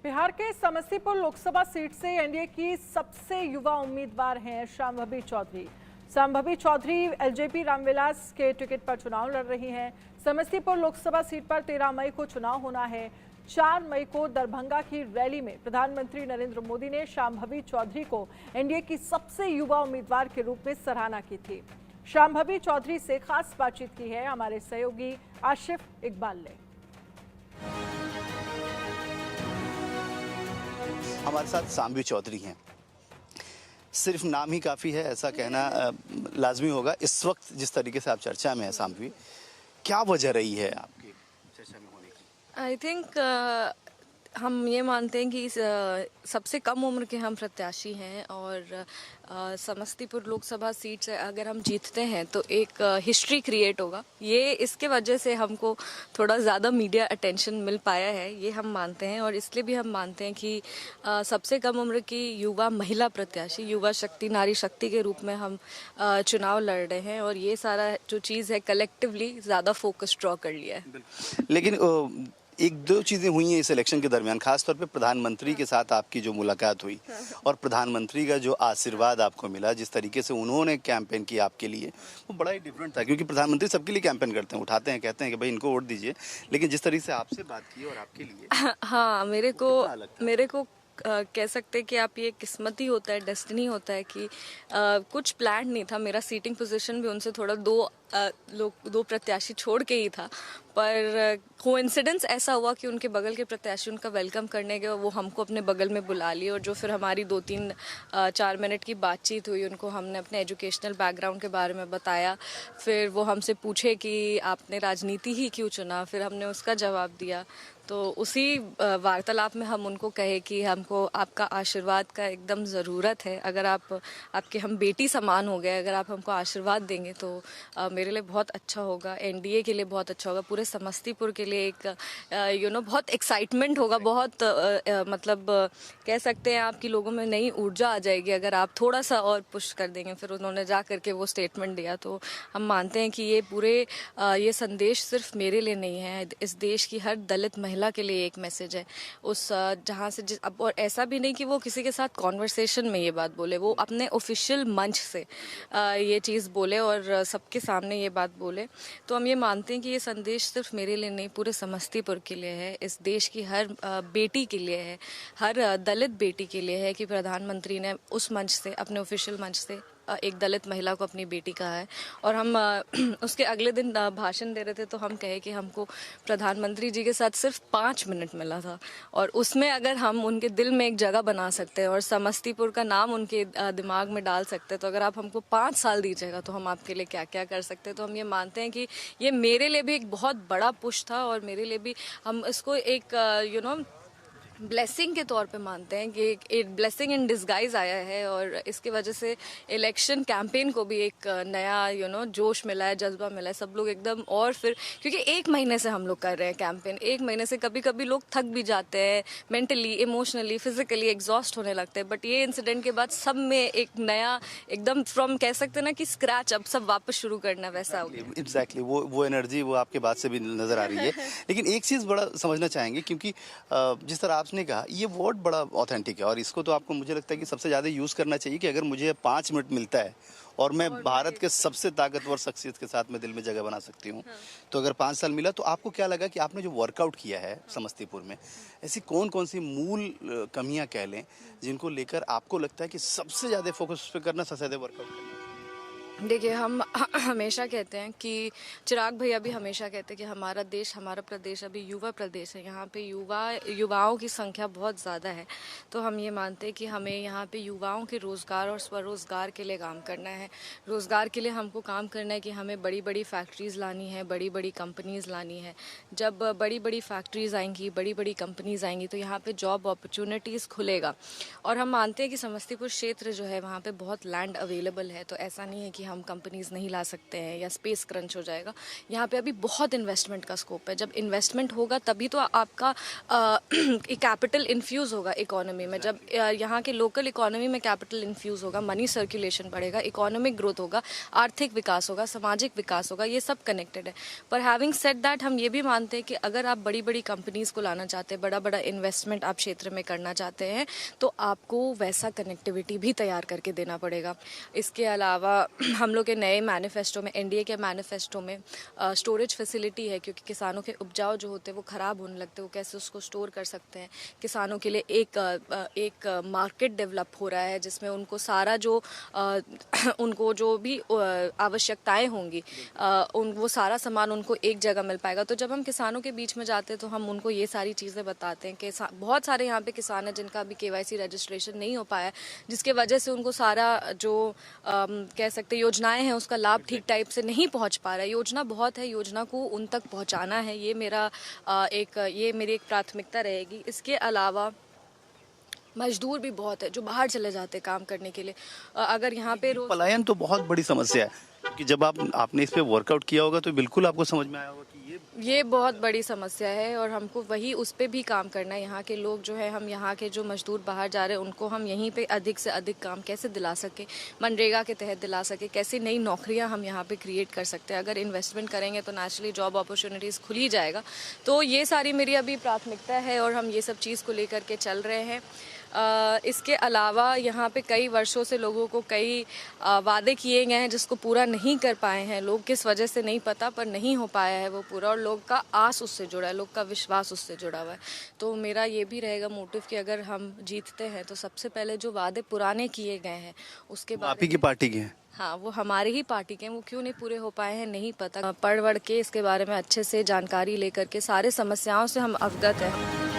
बिहार के समस्तीपुर लोकसभा सीट से एनडीए की सबसे युवा उम्मीदवार हैं शांभवी चौधरी। शांभवी चौधरी एलजेपी रामविलास के टिकट पर चुनाव लड़ रही हैं। समस्तीपुर लोकसभा सीट पर 13 मई को चुनाव होना है। 4 मई को दरभंगा की रैली में प्रधानमंत्री नरेंद्र मोदी ने शांभवी चौधरी को एनडीए की सबसे युवा उम्मीदवार के रूप में सराहना की थी। शांभवी चौधरी से खास बातचीत की है हमारे सहयोगी आशिफ इकबाल ने। हमारे साथ शांभवी चौधरी हैं। सिर्फ नाम ही काफ़ी है ऐसा कहना लाजमी होगा। इस वक्त जिस तरीके से आप चर्चा में है शांभवी, क्या वजह रही है आपकी चर्चा में होने की? आई थिंक हम ये मानते हैं कि सबसे कम उम्र के हम प्रत्याशी हैं और समस्तीपुर लोकसभा सीट से अगर हम जीतते हैं तो एक हिस्ट्री क्रिएट होगा। ये इसके वजह से हमको थोड़ा ज़्यादा मीडिया अटेंशन मिल पाया है, ये हम मानते हैं। और इसलिए भी हम मानते हैं कि सबसे कम उम्र की युवा महिला प्रत्याशी, युवा शक्ति, नारी शक्ति के रूप में हम चुनाव लड़ रहे हैं और ये सारा जो चीज़ है कलेक्टिवली ज़्यादा फोकस ड्रॉ कर लिया है। लेकिन एक दो चीज़ें हुई हैं इस इलेक्शन के दरमियान, खासतौर पे प्रधानमंत्री के साथ आपकी जो मुलाकात हुई और प्रधानमंत्री का जो आशीर्वाद आपको मिला, जिस तरीके से उन्होंने कैंपेन किया आपके लिए, वो बड़ा ही डिफरेंट था। क्योंकि प्रधानमंत्री सबके लिए कैंपेन करते हैं, उठाते हैं, कहते हैं कि भाई इनको वोट दीजिए, लेकिन जिस तरीके से आपसे बात की और आपके लिए हाँ, मेरे को कह सकते हैं कि आप ये किस्मत ही होता है, डेस्टिनी होता है कि कुछ प्लान नहीं था। मेरा सीटिंग पोजीशन भी उनसे थोड़ा दो प्रत्याशी छोड़ के ही था, पर कोइंसिडेंस ऐसा हुआ कि उनके बगल के प्रत्याशी उनका वेलकम करने गए, वो हमको अपने बगल में बुला लिए और जो फिर हमारी 2-3-4 मिनट की बातचीत हुई, उनको हमने अपने एजुकेशनल बैकग्राउंड के बारे में बताया। फिर वो हमसे पूछे कि आपने राजनीति ही क्यों चुना, फिर हमने उसका जवाब दिया। तो उसी वार्तालाप में हम उनको कहे कि हमको आपका आशीर्वाद का एकदम ज़रूरत है। अगर आपके हम बेटी समान हो गए, अगर आप हमको आशीर्वाद देंगे तो मेरे लिए बहुत अच्छा होगा, एनडीए के लिए बहुत अच्छा होगा, पूरे समस्तीपुर के लिए एक बहुत एक्साइटमेंट होगा, बहुत मतलब कह सकते हैं आपकी लोगों में नई ऊर्जा आ जाएगी अगर आप थोड़ा सा और पुश कर देंगे। फिर उन्होंने जा करके वो स्टेटमेंट दिया। तो हम मानते हैं कि ये संदेश सिर्फ मेरे लिए नहीं है, इस देश की हर दलित महिला के लिए एक मैसेज है। उस जहाँ से अब और ऐसा भी नहीं कि वो किसी के साथ कॉन्वर्सेशन में ये बात बोले, वो अपने ऑफिशियल मंच से ये चीज़ बोले और सबके सामने ये बात बोले। तो हम ये मानते हैं कि ये संदेश सिर्फ मेरे लिए नहीं, पूरे समस्तीपुर के लिए है, इस देश की हर बेटी के लिए है, हर दलित बेटी के लिए है कि प्रधानमंत्री ने उस मंच से, अपने ऑफिशियल मंच से एक दलित महिला को अपनी बेटी कहा है। और हम उसके अगले दिन भाषण दे रहे थे तो हम कहे कि हमको प्रधानमंत्री जी के साथ सिर्फ 5 मिनट मिला था और उसमें अगर हम उनके दिल में एक जगह बना सकते हैं और समस्तीपुर का नाम उनके दिमाग में डाल सकते हैं, तो अगर आप हमको 5 साल दीजिएगा तो हम आपके लिए क्या क्या कर सकते हैं। तो हम ये मानते हैं कि ये मेरे लिए भी एक बहुत बड़ा पुश था और मेरे लिए भी हम इसको एक ब्लेसिंग के तौर पे मानते हैं कि एक ब्लेसिंग इन डिस्गाइज आया है और इसके वजह से इलेक्शन कैंपेन को भी एक नया जोश मिला है, जज्बा मिला है। सब लोग एकदम, और फिर क्योंकि 1 महीने से हम लोग कर रहे हैं कैंपेन, 1 महीने से कभी कभी लोग थक भी जाते हैं, मेंटली, इमोशनली, फिजिकली एग्जॉस्ट होने लगते हैं। बट ये इंसिडेंट के बाद सब में एक नया एकदम फ्रॉम कह सकते हैं ना कि स्क्रैच, अब सब वापस शुरू करना वैसा हो गया। एग्जैक्टली वो एनर्जी वो आपके बात से भी नजर आ रही है। लेकिन एक चीज़ बड़ा समझना चाहेंगे, क्योंकि जिस तरह आपने कहा ये वर्ड बड़ा ऑथेंटिक है और इसको तो आपको, मुझे लगता है कि सबसे ज़्यादा यूज़ करना चाहिए कि अगर मुझे 5 मिनट मिलता है और मैं भारत के सबसे ताकतवर शख्सियत के साथ मैं दिल में जगह बना सकती हूँ, तो अगर 5 साल मिला तो आपको क्या लगा कि आपने जो वर्कआउट किया है समस्तीपुर में, ऐसी कौन कौन सी मूल कमियाँ कह लें जिनको लेकर आपको लगता है कि सबसे ज़्यादा फोकस उस पर करना, सबसे ज़्यादा वर्कआउट करना? देखिए, हम हमेशा कहते हैं कि चिराग भैया भी हमेशा कहते हैं कि हमारा देश, हमारा प्रदेश अभी युवा प्रदेश है, यहाँ पे युवाओं की संख्या बहुत ज़्यादा है। तो हम ये मानते हैं कि हमें यहाँ पे युवाओं के रोज़गार और स्वरोज़गार के लिए काम करना है। रोज़गार के लिए हमको काम करना है कि हमें बड़ी बड़ी फैक्ट्रीज़ लानी है, बड़ी बड़ी कंपनीज़ लानी है। जब बड़ी बड़ी फैक्ट्रीज़ आएंगी, बड़ी बड़ी कंपनीज़ आएंगी तो यहाँ पे जॉब अपॉर्चुनिटीज़ खुलेगा। और हम मानते हैं कि समस्तीपुर क्षेत्र जो है वहाँ पे बहुत लैंड अवेलेबल है, तो ऐसा नहीं है कि कि हम कंपनीज नहीं ला सकते हैं या स्पेस क्रंच हो जाएगा। यहाँ पे अभी बहुत इन्वेस्टमेंट का स्कोप है। जब इन्वेस्टमेंट होगा तभी तो आपका कैपिटल इन्फ्यूज़ होगा इकोनॉमी में। जब यहाँ के लोकल इकोनॉमी में कैपिटल इन्फ्यूज़ होगा, मनी सर्कुलेशन बढ़ेगा, इकोनॉमिक ग्रोथ होगा, आर्थिक विकास होगा, सामाजिक विकास होगा, ये सब कनेक्टेड है। पर हैविंग सेड दैट, हम ये भी मानते हैं कि अगर आप बड़ी बड़ी कंपनीज़ को लाना चाहते हैं, बड़ा बड़ा इन्वेस्टमेंट आप क्षेत्र में करना चाहते हैं, तो आपको वैसा कनेक्टिविटी भी तैयार करके देना पड़ेगा। इसके अलावा हम लोग के नए मैनिफेस्टो में, एनडीए के मैनिफेस्टो में स्टोरेज फैसिलिटी है, क्योंकि किसानों के उपजाऊ जो होते हैं वो ख़राब होने लगते हैं, वो कैसे उसको स्टोर कर सकते हैं। किसानों के लिए एक मार्केट डेवलप हो रहा है जिसमें उनको सारा जो उनको जो भी आवश्यकताएं होंगी वो सारा सामान उनको एक जगह मिल पाएगा। तो जब हम किसानों के बीच में जाते हैं तो हम उनको ये सारी चीज़ें बताते हैं कि बहुत सारे यहाँ पे किसान हैं जिनका अभी केवाईसी रजिस्ट्रेशन नहीं हो पाया है, जिसके वजह से उनको सारा जो कह सकते योजनाएं हैं उसका लाभ ठीक टाइप से नहीं पहुँच पा रहा है। योजना बहुत है, योजना को उन तक पहुँचाना है, ये मेरी एक प्राथमिकता रहेगी। इसके अलावा मजदूर भी बहुत है जो बाहर चले जाते हैं काम करने के लिए। अगर यहाँ पे पलायन तो बहुत बड़ी समस्या है कि जब आपने इस पे वर्कआउट किया होगा तो बिल्कुल आपको समझ में आया होगा कि ये बहुत बड़ी समस्या है और हमको वही उस पे भी काम करना है। यहाँ के लोग जो है, हम यहाँ के जो मजदूर बाहर जा रहे हैं उनको हम यहीं पे अधिक से अधिक काम कैसे दिला सके, मनरेगा के तहत दिला सके, कैसे नई नौकरियाँ हम यहाँ पे क्रिएट कर सकते हैं। अगर इन्वेस्टमेंट करेंगे तो नेचुरली जॉब अपॉर्चुनिटीज़ खुल ही जाएगा। तो ये सारी मेरी अभी प्राथमिकता है और हम ये सब चीज़ को लेकर के चल रहे हैं। इसके अलावा यहाँ पे कई वर्षों से लोगों को कई वादे किए गए हैं जिसको पूरा नहीं कर पाए हैं लोग, किस वजह से नहीं पता, पर नहीं हो पाया है वो पूरा, और लोग का आस उससे जुड़ा है, लोग का विश्वास उससे जुड़ा हुआ है। तो मेरा ये भी रहेगा मोटिव कि अगर हम जीतते हैं तो सबसे पहले जो वादे पुराने किए गए हैं उसके बाद, आप ही की पार्टी के हैं? हाँ, वो हमारे ही पार्टी के हैं, वो क्यों नहीं पूरे हो पाए हैं नहीं पता। पढ़ वढ़ के इसके बारे में अच्छे से जानकारी लेकर के सारे समस्याओं से हम अवगत हैं।